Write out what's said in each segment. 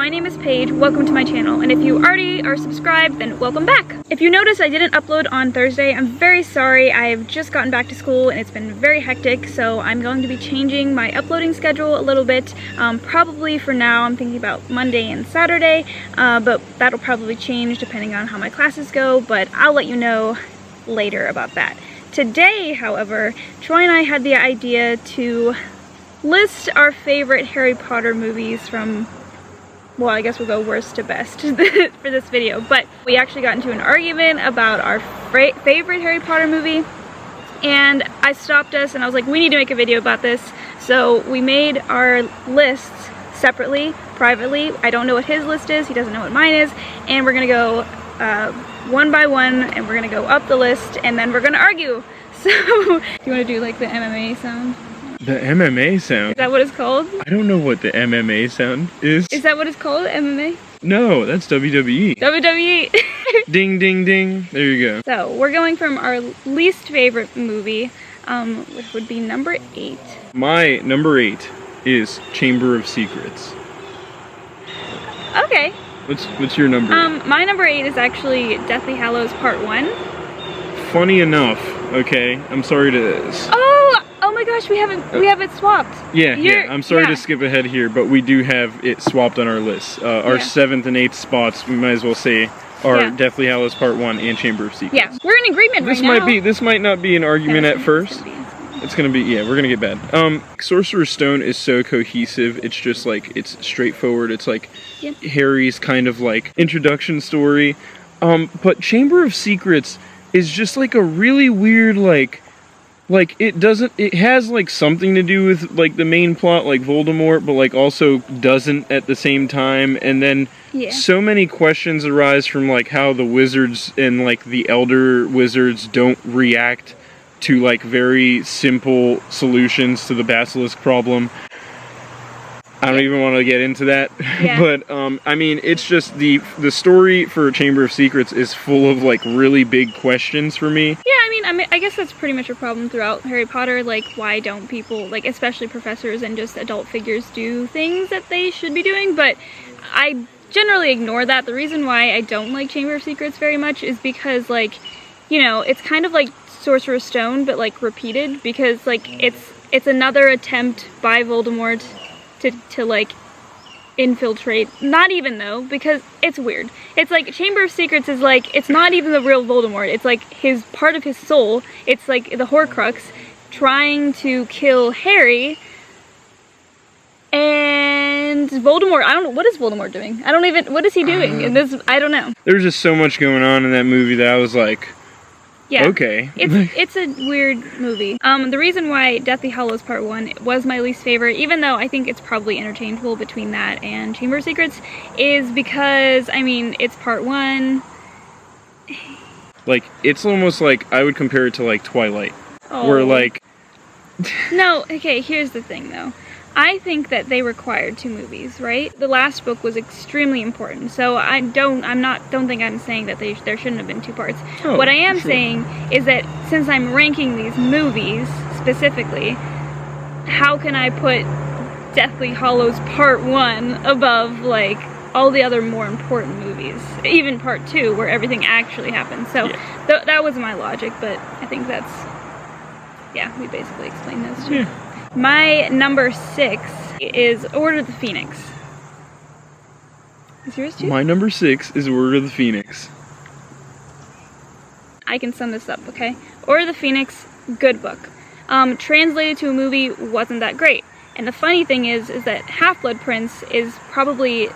my name is Paige, welcome to my channel, and if you already are subscribed, then welcome back. If you notice I didn't upload on Thursday, I'm very sorry. I've just gotten back to school and it's been very hectic, so I'm going to be changing my uploading schedule a little bit. Probably for now I'm thinking about Monday and Saturday, but that'll probably change depending on how my classes go, but I'll let you know later about that. Today, however, Troy and I had the idea to list our favorite Harry Potter movies from, well, I guess we'll go worst to best for this video, but we actually got into an argument about our favorite Harry Potter movie, and I stopped us and I was like, we need to make a video about this. So we made our lists separately, privately. I don't know what his list is, he doesn't know what mine is, and we're gonna go one by one, and we're gonna go up the list, and then we're gonna argue. So, do you wanna do like the MMA sound? The MMA sound? Is that what it's called? I don't know what the MMA sound is. Is that what it's called, MMA? No, that's WWE. WWE! Ding, ding, ding. There you go. So, we're going from our least favorite movie, which would be number 8. My number 8 is Chamber of Secrets. Okay. What's your number 8? My number 8 is actually Deathly Hallows Part 1. Funny enough, okay, I'm sorry to... Oh my gosh, we have it swapped. Yeah, I'm sorry to skip ahead here, but we do have it swapped on our list. Our 7th and 8th spots, we might as well say, are Deathly Hallows Part 1 and Chamber of Secrets. Yeah, we're in agreement right now. This might not be an argument at first. It's gonna be, yeah, we're gonna get bad. Sorcerer's Stone is so cohesive, it's just like, it's straightforward, it's like Harry's kind of like introduction story. But Chamber of Secrets is just like a really weird, like it has like something to do with like the main plot, like Voldemort, but like also doesn't at the same time, and then so many questions arise from like how the wizards and like the elder wizards don't react to like very simple solutions to the basilisk problem. I don't even want to get into that, but I mean, it's just the story for Chamber of Secrets is full of like really big questions for me. Yeah, I mean, I guess that's pretty much a problem throughout Harry Potter. Like, why don't people, like especially professors and just adult figures, do things that they should be doing? But I generally ignore that. The reason why I don't like Chamber of Secrets very much is because, like, you know, it's kind of like Sorcerer's Stone, but like repeated, because like it's another attempt by Voldemort to like infiltrate. Not even though, because it's weird. It's like Chamber of Secrets is like, it's not even the real Voldemort. It's like his part of his soul. It's like the Horcrux trying to kill Harry. And Voldemort, I don't know, what is Voldemort doing? What is he doing in this? I don't know. There's just so much going on in that movie that I was like, okay. It's a weird movie. The reason why Deathly Hallows Part 1 was my least favorite, even though I think it's probably interchangeable between that and Chamber of Secrets, is because, I mean, it's Part 1. Like, it's almost like, I would compare it to like Twilight. Where like... No, okay, here's the thing though. I think that they required 2 movies, right? The last book was extremely important, so I don't think I'm saying that there shouldn't have been 2 parts. What I am saying is that since I'm ranking these movies specifically, how can I put Deathly Hallows Part 1 above like all the other more important movies, even Part 2 where everything actually happens? So that was my logic, but I think that's, we basically explained those 2. My number 6 is Order of the Phoenix. Is yours too? My number 6 is Order of the Phoenix. I can sum this up, okay? Order of the Phoenix, good book. Translated to a movie wasn't that great. And the funny thing is that Half-Blood Prince is probably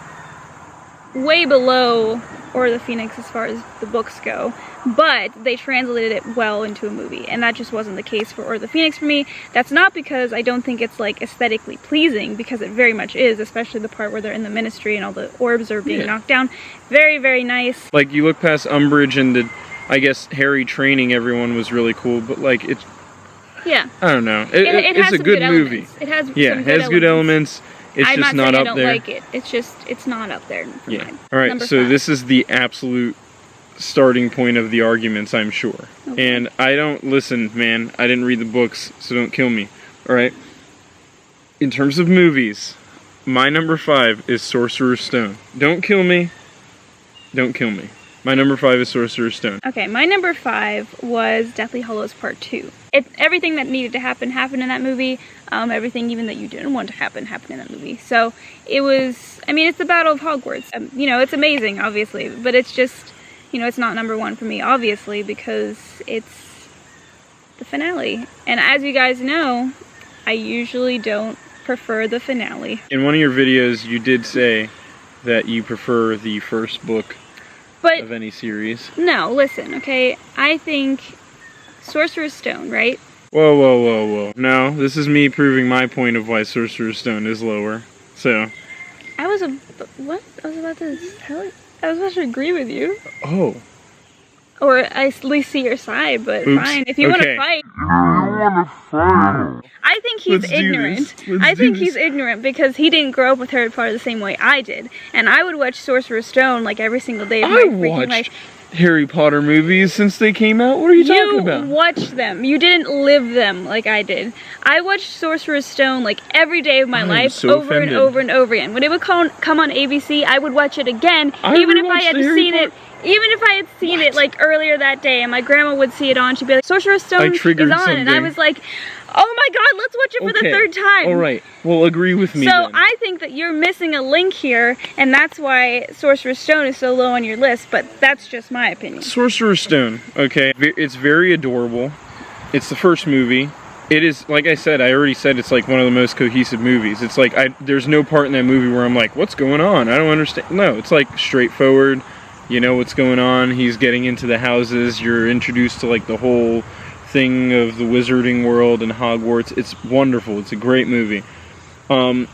way below Order of the Phoenix as far as the books go, but they translated it well into a movie, and that just wasn't the case for Order of the Phoenix for me. That's not because I don't think it's like aesthetically pleasing, because it very much is, especially the part where they're in the Ministry and all the orbs are being knocked down. Very, very nice. Like, you look past Umbridge and I guess Harry training everyone was really cool, but like, it's... I don't know. It's a good movie. It has good elements. It's just not up there. I don't like it. It's not up there for mine. Alright, so this is the absolute starting point of the arguments, I'm sure. And I don't, listen, man, I didn't read the books, so don't kill me. Alright? In terms of movies, My number 5 is Sorcerer's Stone. Don't kill me. Don't kill me. My number 5 is Sorcerer's Stone. Okay, my number 5 was Deathly Hallows Part 2. Everything that needed to happen happened in that movie. Everything even that you didn't want to happen happened in that movie. So it was, I mean, it's the Battle of Hogwarts. You know, it's amazing, obviously, but it's just, you know, it's not number 1 for me, obviously, because it's the finale. And as you guys know, I usually don't prefer the finale. In one of your videos, you did say that you prefer the first book of any series. No, listen, okay? I think Sorcerer's Stone, right? Whoa, whoa, whoa, whoa. No, this is me proving my point of why Sorcerer's Stone is lower. So. What? I was about to agree with you. Oh. Or at least see your side, but Oops. fine. If you want to fight. I think he's ignorant. I think he's ignorant because he didn't grow up with Harry Potter the same way I did. And I would watch Sorcerer's Stone like every single day of my freaking life. Harry Potter movies since they came out? What are you talking about? You watched them. You didn't live them like I did. I watched Sorcerer's Stone like every day of my life, over and over and over again. When it would come on ABC, I would watch it again, even if I had seen it. Even if I had seen it like earlier that day, and my grandma would see it on, she'd be like, "Sorcerer's Stone is on," and I was like, "Oh my God, let's watch it for the 3rd time." All right, well, agree with me. So then. I think that you're missing a link here, and that's why Sorcerer's Stone is so low on your list. But that's just my opinion. Sorcerer's Stone, okay, it's very adorable. It's the first movie. It is, like I said, I already said it's like one of the most cohesive movies. It's like there's no part in that movie where I'm like, "What's going on? I don't understand." No, it's like straightforward. You know what's going on. He's getting into the houses. You're introduced to like the whole thing of the wizarding world and Hogwarts. It's wonderful. It's a great movie. You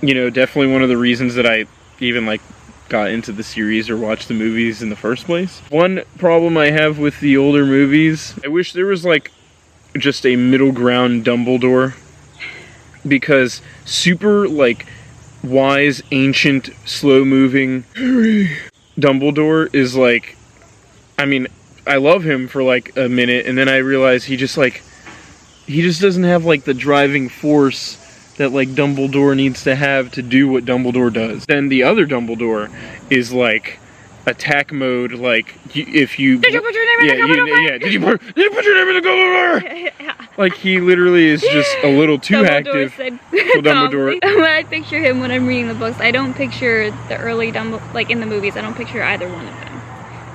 know, definitely one of the reasons that I even like got into the series or watched the movies in the first place. One problem I have with the older movies, I wish there was like just a middle ground Dumbledore, because super like wise, ancient, slow moving Dumbledore is like, I mean, I love him for like a minute, and then I realize he just doesn't have like the driving force that like Dumbledore needs to have to do what Dumbledore does. Then the other Dumbledore is like attack mode, like if you did you put your name in the Goblet? Did you put your name in the Goblet? Like he literally is just a little too active for Dumbledore. When I picture him when I'm reading the books, I don't picture the early Dumbledore, like in the movies, I don't picture either one of them.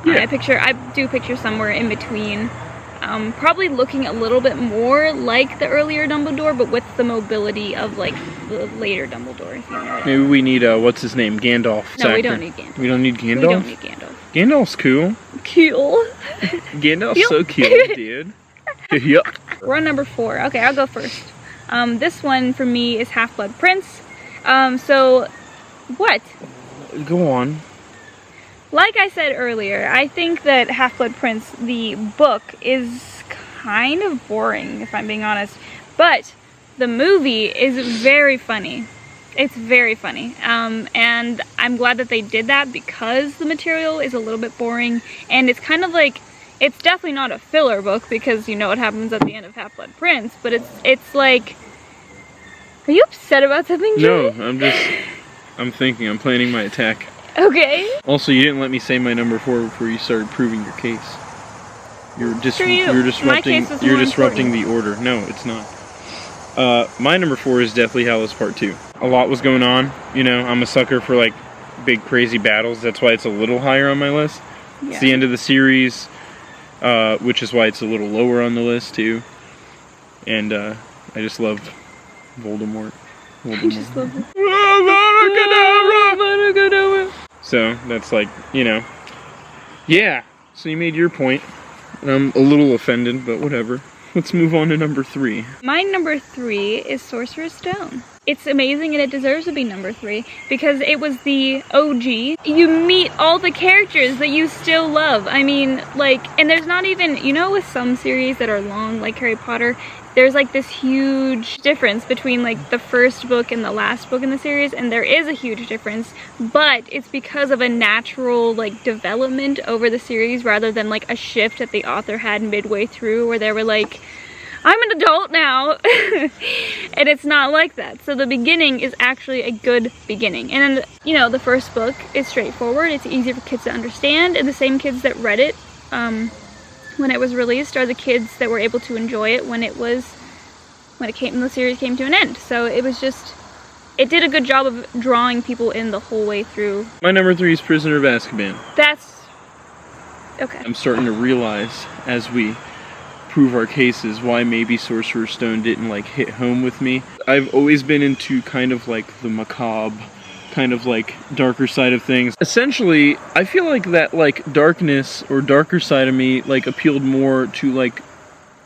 Yeah. I do picture somewhere in between. Probably looking a little bit more like the earlier Dumbledore, but with the mobility of like the later Dumbledore, if you know what I mean. Maybe we need what's his name? Gandalf. No, we don't need Gandalf. We don't need Gandalf? We don't need Gandalf. Gandalf's cool. Cool. Gandalf's so cute, dude. Yep. We're on number 4. Okay, I'll go first. This one for me is Half-Blood Prince. So, what? Go on. Like I said earlier, I think that Half-Blood Prince, the book, is kind of boring, if I'm being honest. But the movie is very funny. It's very funny. And I'm glad that they did that because the material is a little bit boring. And it's kind of like, it's definitely not a filler book because you know what happens at the end of Half-Blood Prince. But it's like, are you upset about something, Jay? No, I'm thinking, I'm planning my attack. Okay. Also, you didn't let me say my number 4 before you started proving your case. You're disrupting the order. No, it's not. My number 4 is Deathly Hallows Part 2. A lot was going on. You know, I'm a sucker for like big crazy battles. That's why it's a little higher on my list. Yeah. It's the end of the series, which is why it's a little lower on the list too. And I just love Voldemort. I just love it. So that's like, you know, yeah. So you made your point. I'm a little offended, but whatever. Let's move on to number 3. My number 3 is Sorcerer's Stone. It's amazing and it deserves to be number 3 because it was the OG. You meet all the characters that you still love. I mean, like, and there's not even, you know, with some series that are long, like Harry Potter, there's like this huge difference between like the first book and the last book in the series, and there is a huge difference, but it's because of a natural like development over the series rather than like a shift that the author had midway through where they were like, I'm an adult now. And it's not like that. So the beginning is actually a good beginning. And, you know, the first book is straightforward. It's easy for kids to understand. And the same kids that read it when it was released are the kids that were able to enjoy it when the series came to an end. So it was just, it did a good job of drawing people in the whole way through. My number 3 is Prisoner of Azkaban. That's okay. I'm starting to realize as we prove our cases why maybe Sorcerer's Stone didn't like hit home with me. I've always been into kind of like the macabre, kind of like darker side of things. Essentially, I feel like that like darkness or darker side of me like appealed more to like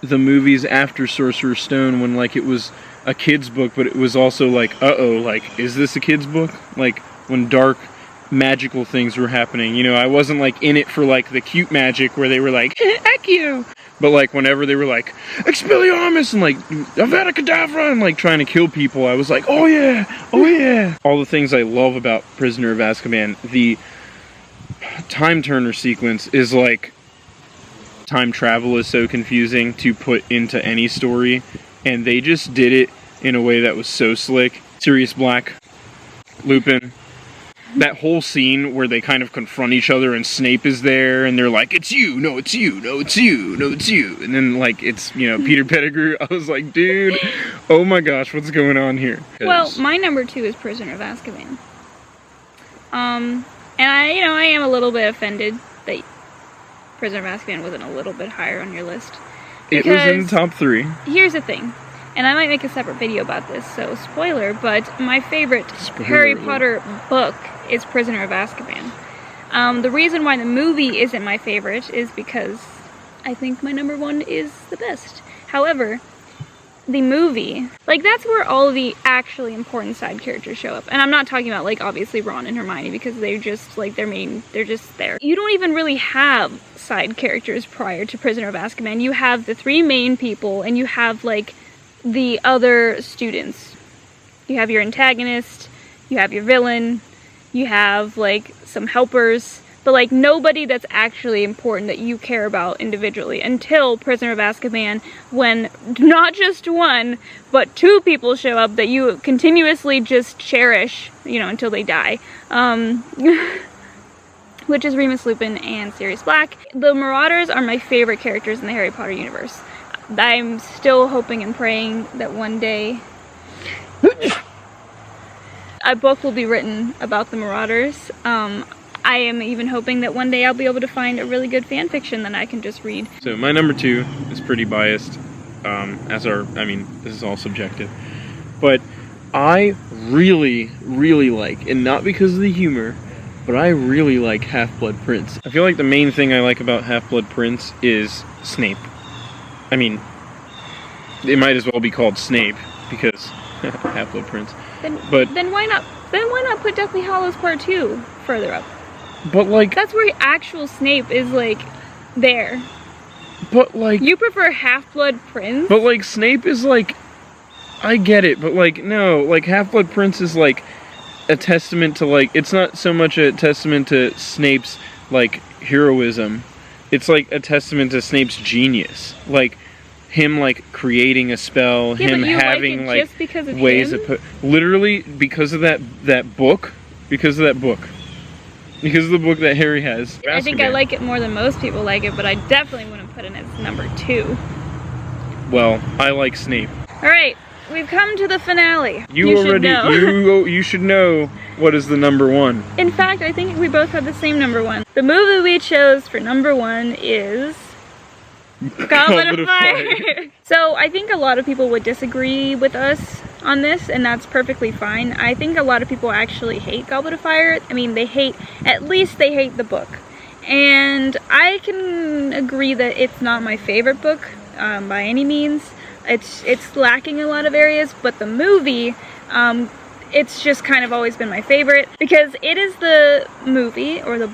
the movies after Sorcerer's Stone when like it was a kid's book, but it was also like, uh-oh, like, is this a kid's book? Like, when dark, magical things were happening. You know, I wasn't like in it for like the cute magic where they were like, heck you! But like whenever they were like, Expelliarmus and like, Avada Kedavra and like trying to kill people, I was like, oh yeah, oh yeah! All the things I love about Prisoner of Azkaban, the time turner sequence is like, time travel is so confusing to put into any story, and they just did it in a way that was so slick. Sirius Black, Lupin, that whole scene where they kind of confront each other and Snape is there and they're like, it's you, no it's you, no it's you, no it's you, and then like it's, you know, Peter Pettigrew. I was like, dude, oh my gosh, what's going on here? Well, my number 2 is Prisoner of Azkaban. And I am a little bit offended that Prisoner of Azkaban wasn't a little bit higher on your list. It was in the top 3. Here's the thing, and I might make a separate video about this, so spoiler, but my favorite Harry Potter book is Prisoner of Azkaban. The reason why the movie isn't my favorite is because I think my number 1 is the best. However, the movie, like, that's where all of the actually important side characters show up. And I'm not talking about, like, obviously Ron and Hermione, because they're just, like, they're just there. You don't even really have side characters prior to Prisoner of Azkaban. You have the 3 main people, and you have, like, the other students. You have your antagonist, you have your villain, you have, like, some helpers, but, like, nobody that's actually important that you care about individually until Prisoner of Azkaban, when not just 1, but 2 people show up that you continuously just cherish, you know, until they die. Which is Remus Lupin and Sirius Black. The Marauders are my favorite characters in the Harry Potter universe. I'm still hoping and praying that one day a book will be written about the Marauders. I am even hoping that one day I'll be able to find a really good fan fiction that I can just read. So my number 2 is pretty biased, this is all subjective, but I really, really like, and not because of the humor, but I really like Half-Blood Prince. I feel like the main thing I like about Half-Blood Prince is Snape. I mean, it might as well be called Snape, because Half-Blood Prince. Then why not put Deathly Hallows Part 2 further up? But like, that's where actual Snape is, like, there. But like, you prefer Half-Blood Prince? But like, Snape is like, I get it, but like, no, like Half-Blood Prince is like a testament to, like, it's not so much a testament to Snape's like heroism, it's like a testament to Snape's genius, like him like creating a spell, yeah, him having like just because of ways him? of literally because of that book, because of the book that Harry has. I think I like it more than most people like it, but I definitely wouldn't put it as number 2. Well, I like Snape. Alright, we've come to the finale. You should know what is the number 1. In fact, I think we both have the same number 1. The movie we chose for number 1 is Goblet of Fire. So I think a lot of people would disagree with us on this, and that's perfectly fine. I think a lot of people actually hate Goblet of Fire. I mean, at least they hate the book. And I can agree that it's not my favorite book by any means. It's lacking a lot of areas, but the movie, it's just kind of always been my favorite because it is the movie, or the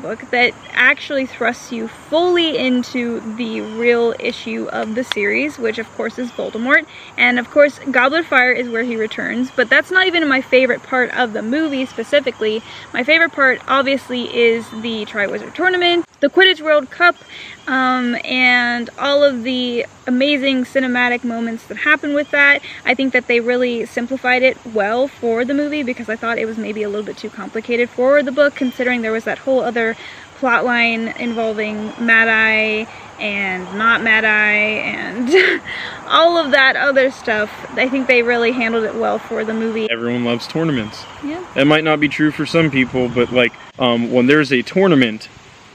book, that actually thrusts you fully into the real issue of the series, which of course is Voldemort. And of course, Goblet of Fire is where he returns, but that's not even my favorite part of the movie specifically. My favorite part, obviously, is the Triwizard Tournament. Quidditch World Cup, and all of the amazing cinematic moments that happen with that. I think that they really simplified it well for the movie, because I thought it was maybe a little bit too complicated for the book, considering there was that whole other plot line involving Mad-Eye and not Mad-Eye and all of that other stuff. I think they really handled it well for the movie. Everyone loves tournaments. Yeah. That might not be true for some people, but like when there's a tournament,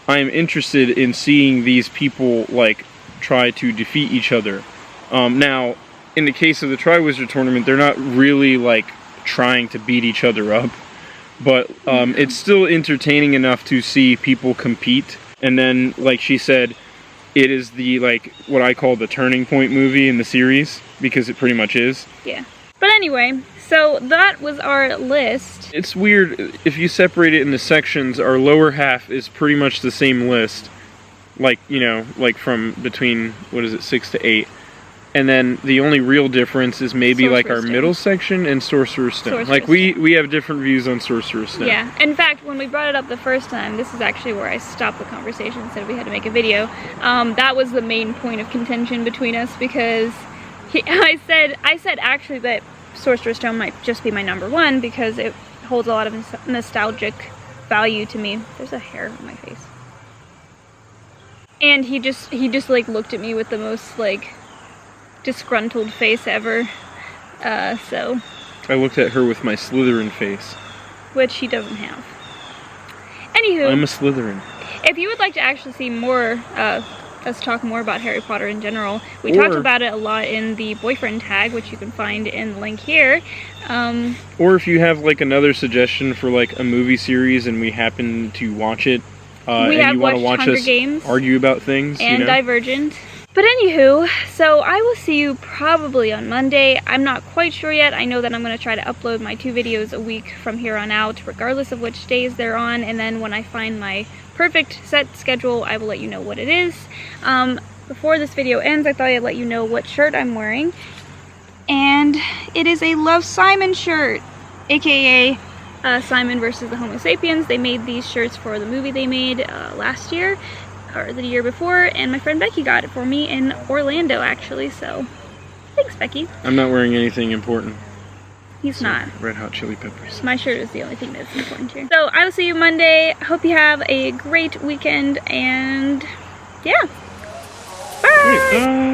I am interested in seeing these people like try to defeat each other. Now, in the case of the Triwizard Tournament, they're not really like trying to beat each other up, but it's still entertaining enough to see people compete. And then, like she said, it is the, like, what I call the turning point movie in the series, because it pretty much is. Yeah. But anyway, so that was our list. It's weird, if you separate it into sections, our lower half is pretty much the same list. Like, you know, like from between, what is it, 6 to 8. And then the only real difference is maybe like our middle section and Sorcerer's Stone. Like we have different views on Sorcerer's Stone. Yeah. In fact, when we brought it up the first time, this is actually where I stopped the conversation and said we had to make a video. That was the main point of contention between us, because I said actually that Sorcerer's Stone might just be my number one because it holds a lot of nostalgic value to me. There's a hair on my face. And he just like looked at me with the most like disgruntled face ever, so. I looked at her with my Slytherin face. Which he doesn't have. Anywho. I'm a Slytherin. If you would like to actually see more, us talk more about Harry Potter in general, we talked about it a lot in the boyfriend tag, which you can find in the link here. Or if you have like another suggestion for like a movie series and we happen to watch it, and you want to watch Hunger us Games argue about things, and you know? Divergent. But anywho, so I will see you probably on Monday. I'm not quite sure yet. I know that I'm going to try to upload my 2 videos a week from here on out, regardless of which days they're on. And then when I find my perfect set schedule, I will let you know what it is. Before this video ends, I thought I'd let you know what shirt I'm wearing. And it is a Love Simon shirt, aka Simon versus the Homo sapiens. They made these shirts for the movie they made last year. Or the year before, and my friend Becky got it for me in Orlando, actually, so thanks, Becky. I'm not wearing anything important. He's not. Red Hot Chili Peppers. My shirt is the only thing that's important here. So I will see you Monday. Hope you have a great weekend, and yeah. Bye!